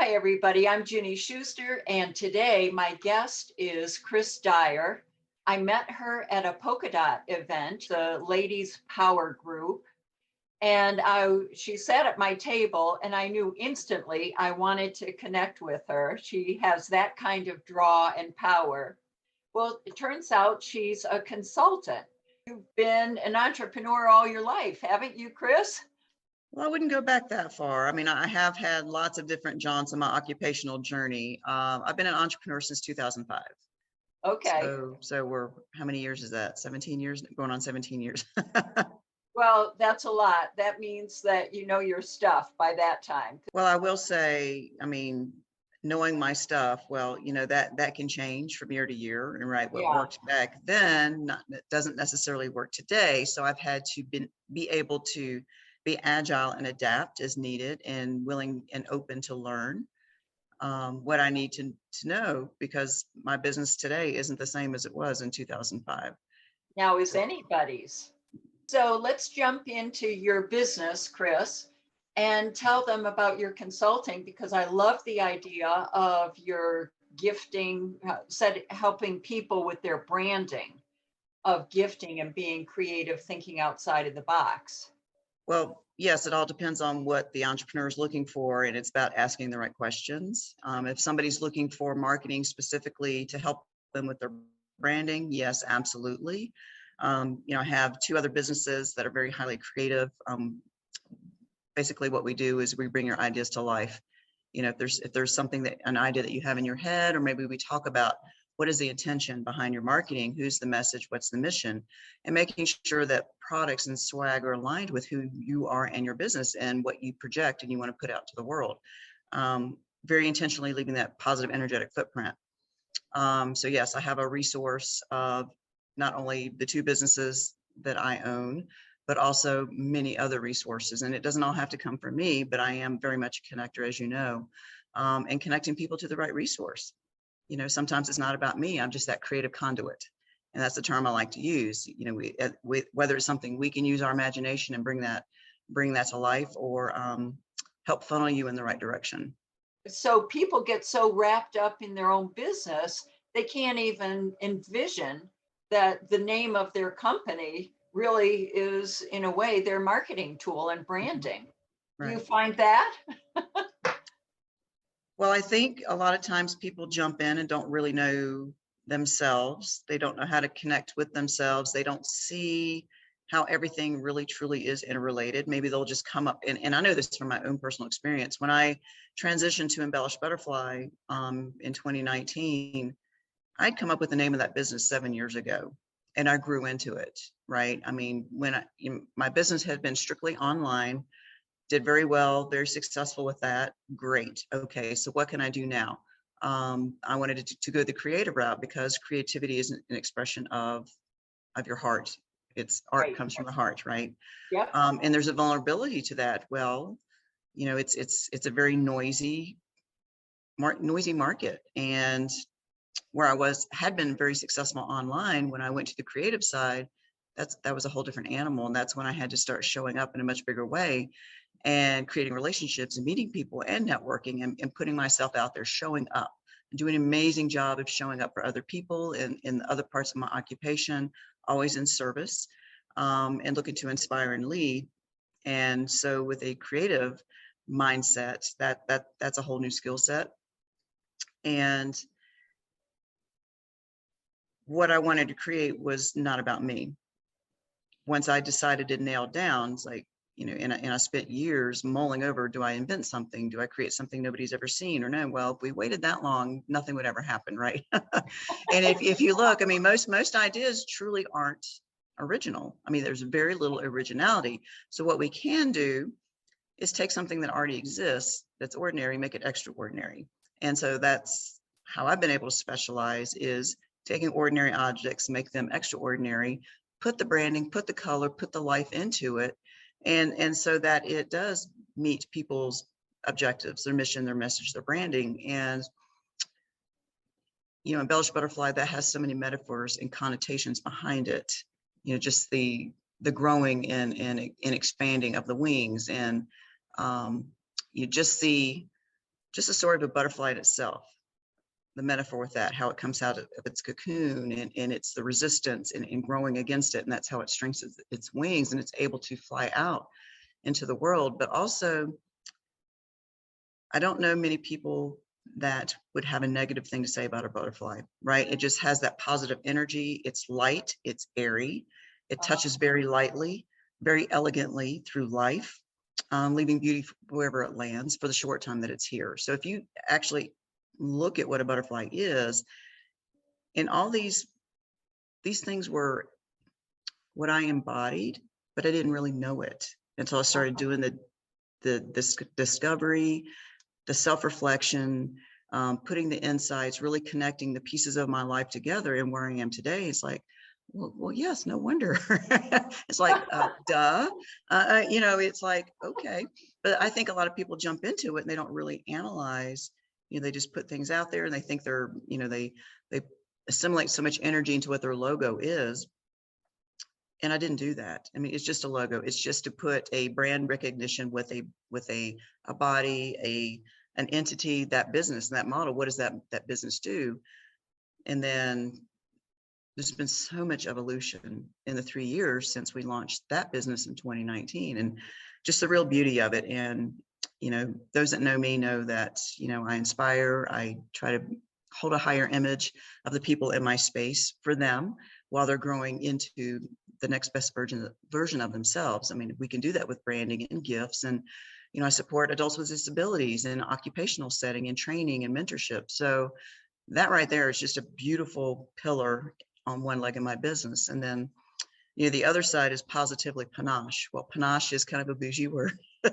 Hi, everybody. I'm Ginny Schuster, and today my guest is Dyer. I met her at a polka dot event, the Ladies Power Group, and she sat at my table, and I knew instantly I wanted to connect with her. She has that kind of draw and power. Well, it turns out she's a consultant. You've been an entrepreneur all your life, haven't you, Chris? Well, I wouldn't go back that far. I mean, I have had lots of different jaunts in my occupational journey. I've been an entrepreneur since 2005. Okay. So we're, how many years is that? 17 years, going on 17 years. Well, that's a lot. That means that you know your stuff by that time. Well, I will say, I mean, knowing my stuff, well, that can change from year to year. And right, what Yeah. worked back then doesn't necessarily work today. So I've had to be able to be agile and adapt as needed and willing and open to learn what I need to know, because my business today isn't the same as it was in 2005. Now is anybody's. So let's jump into your business, Chris, and tell them about your consulting, because I love the idea of your gifting, helping people with their branding of gifting and being creative, thinking outside of the box. Well, yes, it all depends on what the entrepreneur is looking for, and it's about asking the right questions. If somebody's looking for marketing specifically to help them with their branding, yes, absolutely. I have two other businesses that are very highly creative. Basically, what we do is we bring your ideas to life. If there's something an idea that you have in your head, or maybe we talk about what is the intention behind your marketing, who's the message, what's the mission, and making sure that products and swag are aligned with who you are and your business and what you project and you want to put out to the world. Very intentionally leaving that positive energetic footprint. So yes, I have a resource of not only the two businesses that I own, but also many other resources. And it doesn't all have to come from me, but I am very much a connector, as you know, and connecting people to the right resource. Sometimes it's not about me. I'm just that creative conduit. And that's the term I like to use. Whether it's something we can use our imagination and bring that to life, or help funnel you in the right direction. So people get so wrapped up in their own business, they can't even envision that the name of their company really is, in a way, their marketing tool and branding. Right. Do you find that? Well, I think a lot of times people jump in and don't really know themselves. They don't know how to connect with themselves. They don't see how everything really truly is interrelated. Maybe they'll just come up, and I know this from my own personal experience. When I transitioned to Embellished Butterfly in 2019, I'd come up with the name of that business 7 years ago, and I grew into it, right? I mean, my business had been strictly online, did very well, very successful with that. Great. Okay, so what can I do now? I wanted to go the creative route, because creativity is an expression of your heart. It's art comes from the heart, right? Yep. And there's a vulnerability to that. Well, it's a very noisy market, and where I had been very successful online, when I went to the creative side, that was a whole different animal, and that's when I had to start showing up in a much bigger way and creating relationships and meeting people and networking and putting myself out there, showing up and doing an amazing job of showing up for other people in other parts of my occupation, always in service, and looking to inspire and lead. And so with a creative mindset, that's a whole new skill set. And what I wanted to create was not about me. Once I decided to nail down, it's like, and I spent years mulling over, do I invent something? Do I create something nobody's ever seen? Or no, well, if we waited that long, nothing would ever happen, right? And if you look, I mean, most ideas truly aren't original. I mean, there's very little originality. So what we can do is take something that already exists, that's ordinary, make it extraordinary. And so that's how I've been able to specialize, is taking ordinary objects, make them extraordinary, put the branding, put the color, put the life into it. And so that it does meet people's objectives, their mission, their message, their branding. And, Embellished Butterfly, that has so many metaphors and connotations behind it, just the growing and expanding of the wings, and you just just a story of a butterfly in itself. The metaphor with that, how it comes out of its cocoon, and it's the resistance and growing against it. And that's how it strengthens its wings and it's able to fly out into the world. But also, I don't know many people that would have a negative thing to say about a butterfly, right? It just has that positive energy. It's light, it's airy, it touches very lightly, very elegantly through life, leaving beauty wherever it lands for the short time that it's here. So if you actually look at what a butterfly is, and all these things were what I embodied, but I didn't really know it until I started doing the discovery, the self-reflection, putting the insights, really connecting the pieces of my life together, and where I am today. It's like, well, yes, no wonder. It's like, duh. It's like, okay. But I think a lot of people jump into it and they don't really analyze. They just put things out there and they think they're, they assimilate so much energy into what their logo is. And I didn't do that. I mean, it's just a logo. It's just to put a brand recognition with a body, an entity, that business, that model. What does that business do? And then there's been so much evolution in the 3 years since we launched that business in 2019, and just the real beauty of it. And, those that know me know that, I inspire, I try to hold a higher image of the people in my space for them while they're growing into the next best version of themselves. I mean, we can do that with branding and gifts. And, I support adults with disabilities in occupational setting and training and mentorship. So that right there is just a beautiful pillar on one leg of my business. And then, the other side is positively panache. Well, panache is kind of a bougie word. A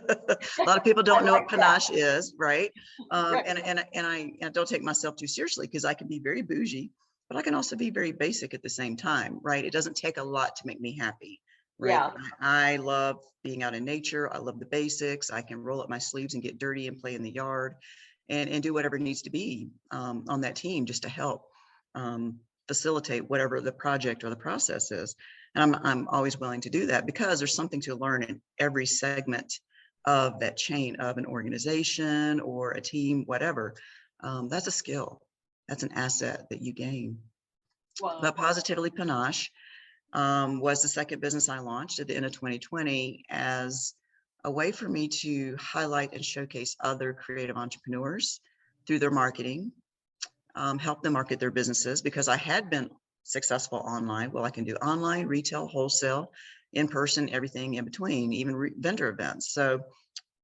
lot of people don't know what panache is, right? And I don't take myself too seriously because I can be very bougie, but I can also be very basic at the same time, right? It doesn't take a lot to make me happy, right? Yeah. I love being out in nature. I love the basics. I can roll up my sleeves and get dirty and play in the yard and do whatever needs to be on that team just to help facilitate whatever the project or the process is. And I'm always willing to do that because there's something to learn in every segment of that chain of an organization or a team, whatever. That's a skill. That's an asset that you gain. Wow. But Positively Panache was the second business I launched at the end of 2020 as a way for me to highlight and showcase other creative entrepreneurs through their marketing, help them market their businesses because I had been successful online. Well, I can do online, retail, wholesale, in person, everything in between, even vendor events. So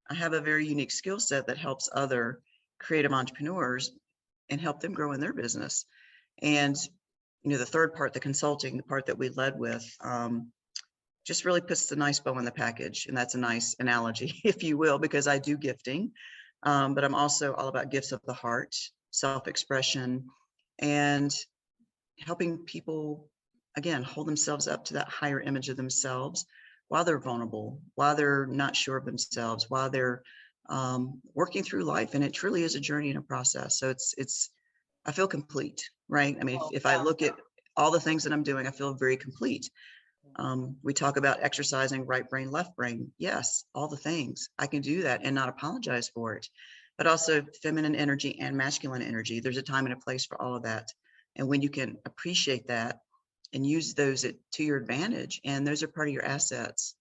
I have a very unique skill set that helps other creative entrepreneurs and help them grow in their business. And, the third part, the consulting, the part that we led with, just really puts the nice bow on the package. And that's a nice analogy, if you will, because I do gifting, but I'm also all about gifts of the heart, self-expression, and helping people, again, hold themselves up to that higher image of themselves while they're vulnerable, while they're not sure of themselves, while they're working through life. And it truly is a journey and a process. So I feel complete, right? I mean, if I look at all the things that I'm doing, I feel very complete. We talk about exercising right brain, left brain. Yes, all the things. I can do that and not apologize for it. But also feminine energy and masculine energy. There's a time and a place for all of that. And when you can appreciate that and use those to your advantage, and those are part of your assets,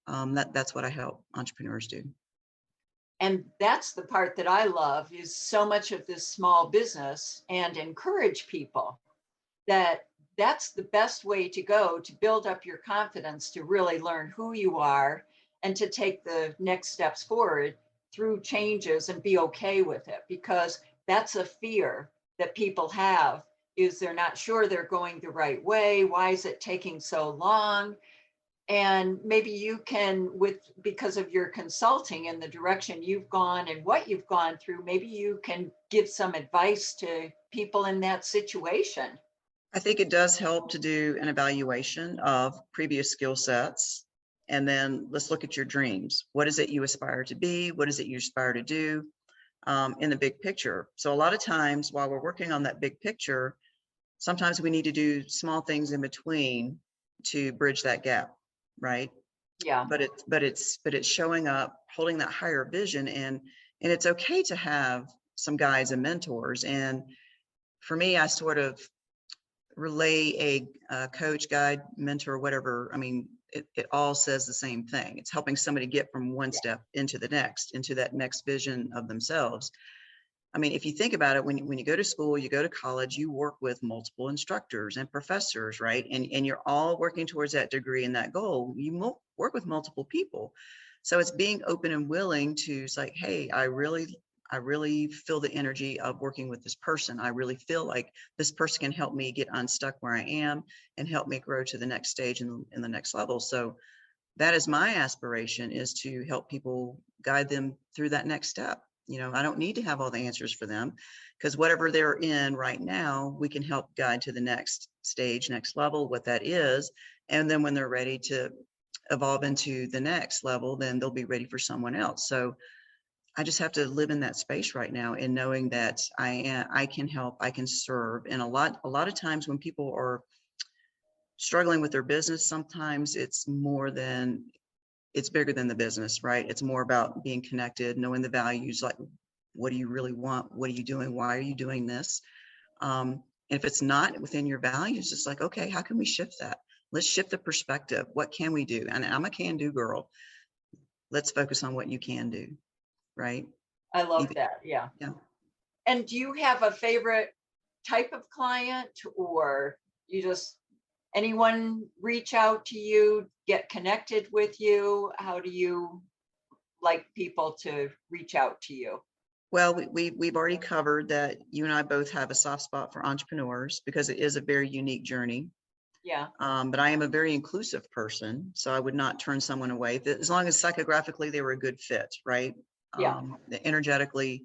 that's what I help entrepreneurs do. And that's the part that I love is so much of this small business and encourage people that that's the best way to go to build up your confidence, to really learn who you are and to take the next steps forward through changes and be okay with it, because that's a fear that people have is they're not sure they're going the right way. Why is it taking so long? And maybe you can, because of your consulting and the direction you've gone and what you've gone through, maybe you can give some advice to people in that situation. I think it does help to do an evaluation of previous skill sets. And then let's look at your dreams. What is it you aspire to be? What is it you aspire to do in the big picture? So a lot of times while we're working on that big picture, sometimes we need to do small things in between to bridge that gap, right? Yeah. But it's showing up, holding that higher vision, and it's okay to have some guides and mentors. And for me, I sort of relay a coach, guide, mentor, whatever. I mean, it all says the same thing. It's helping somebody get from one step into the next, into that next vision of themselves. I mean, if you think about it, when you go to school, you go to college, you work with multiple instructors and professors, right? And you're all working towards that degree and that goal. You work with multiple people. So it's being open and willing to say, hey, I really feel the energy of working with this person. I really feel like this person can help me get unstuck where I am and help me grow to the next stage in the next level. So that is my aspiration, is to help people, guide them through that next step. You know, I don't need to have all the answers for them, because whatever they're in right now, we can help guide to the next stage, next level, what that is. And then when they're ready to evolve into the next level, then they'll be ready for someone else. So I just have to live in that space right now, and knowing that I can help, I can serve. And a lot of times when people are struggling with their business, sometimes it's bigger than the business, right? It's more about being connected, knowing the values, like, what do you really want? What are you doing? Why are you doing this? And if it's not within your values, it's like, okay, how can we shift that? Let's shift the perspective. What can we do? And I'm a can-do girl. Let's focus on what you can do, right? I love that. Yeah. Yeah. And do you have a favorite type of client, or you just, anyone reach out to you, get connected with you? How do you like people to reach out to you? Well, we've already covered that you and I both have a soft spot for entrepreneurs, because it is a very unique journey. Yeah. But I am a very inclusive person, so I would not turn someone away as long as psychographically they were a good fit, right? Yeah. Energetically,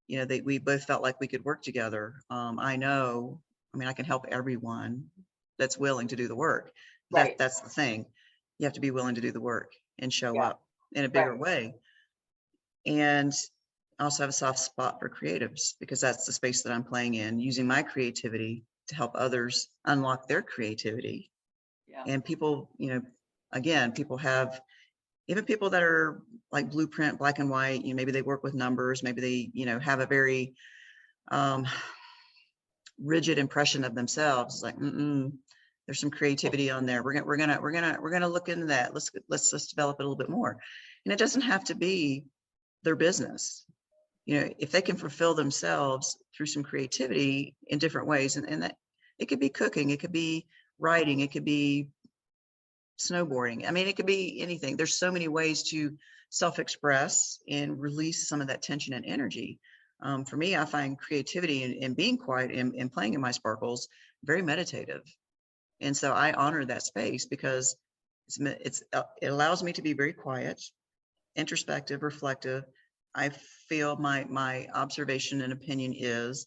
you know, we both felt like we could work together. I mean, I can help everyone that's willing to do the work. Right. That's the thing. You have to be willing to do the work and show Yeah. up in a bigger way. And I also have a soft spot for creatives, because that's the space that I'm playing in, using my creativity to help others unlock their creativity. Yeah. And people, you know, again, people have, even people that are like blueprint, black and white, you know, maybe they work with numbers, maybe they, you know, have a very rigid impression of themselves. It's like, there's some creativity on there. We're gonna look into that. Let's develop it a little bit more. And it doesn't have to be their business. You know, if they can fulfill themselves through some creativity in different ways, and that it could be cooking, it could be writing, it could be snowboarding. I mean, it could be anything. There's so many ways to self-express and release some of that tension and energy. For me, I find creativity and being quiet and playing in my sparkles very meditative. And so I honor that space, because it allows me to be very quiet, introspective, reflective. I feel my observation and opinion is,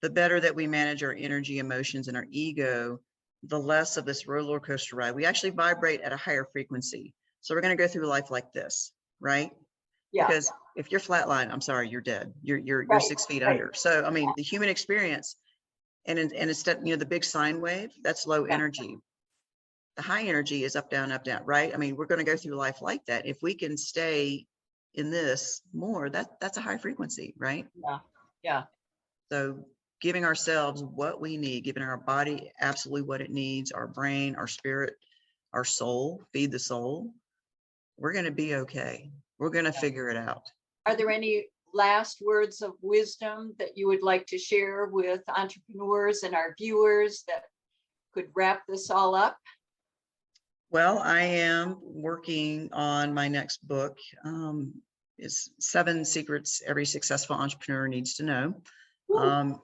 the better that we manage our energy, emotions, and our ego, the less of this roller coaster ride. We actually vibrate at a higher frequency. So we're going to go through life like this, right? Yeah. Because if you're flatline, I'm sorry, you're dead. You're Right. 6 feet under. So I mean, the human experience, and instead, you know, the big sine wave, that's low energy. The high energy is up, down, right? I mean, we're going to go through life like that. If we can stay in this more, that's a high frequency, right? Yeah. Yeah. So giving ourselves what we need, giving our body absolutely what it needs, our brain, our spirit, our soul, feed the soul, we're going to be okay. We're going to figure it out. Are there any last words of wisdom that you would like to share with entrepreneurs and our viewers that could wrap this all up? Well, I am working on my next book. It's 7 Secrets Every Successful Entrepreneur Needs to Know.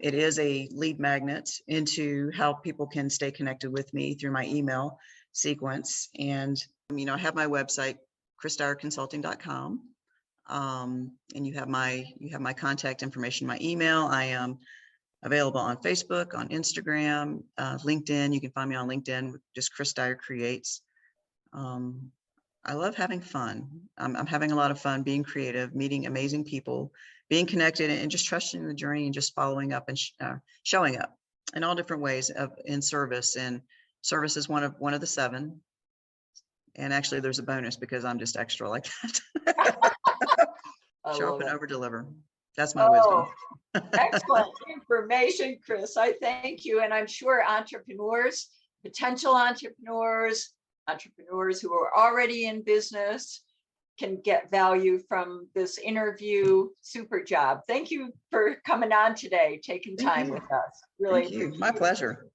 It is a lead magnet into how people can stay connected with me through my email sequence. And, you know, I have my website, chrisdyerconsulting.com. And you have my contact information, my email. I am available on Facebook, on Instagram, LinkedIn. You can find me on LinkedIn, just Chris Dyer Creates. I love having fun. I'm having a lot of fun being creative, meeting amazing people, being connected, and just trusting the journey and just following up and showing up in all different ways in service. And service is one of the 7. And actually there's a bonus, because I'm just extra like that. Show up and over deliver. That's my wisdom. Oh, excellent information, Chris. I thank you. And I'm sure entrepreneurs, potential entrepreneurs, entrepreneurs who are already in business can get value from this interview. Super job. Thank you for coming on today, taking Thank time you. with us. Really Thank you. appreciate My it. pleasure.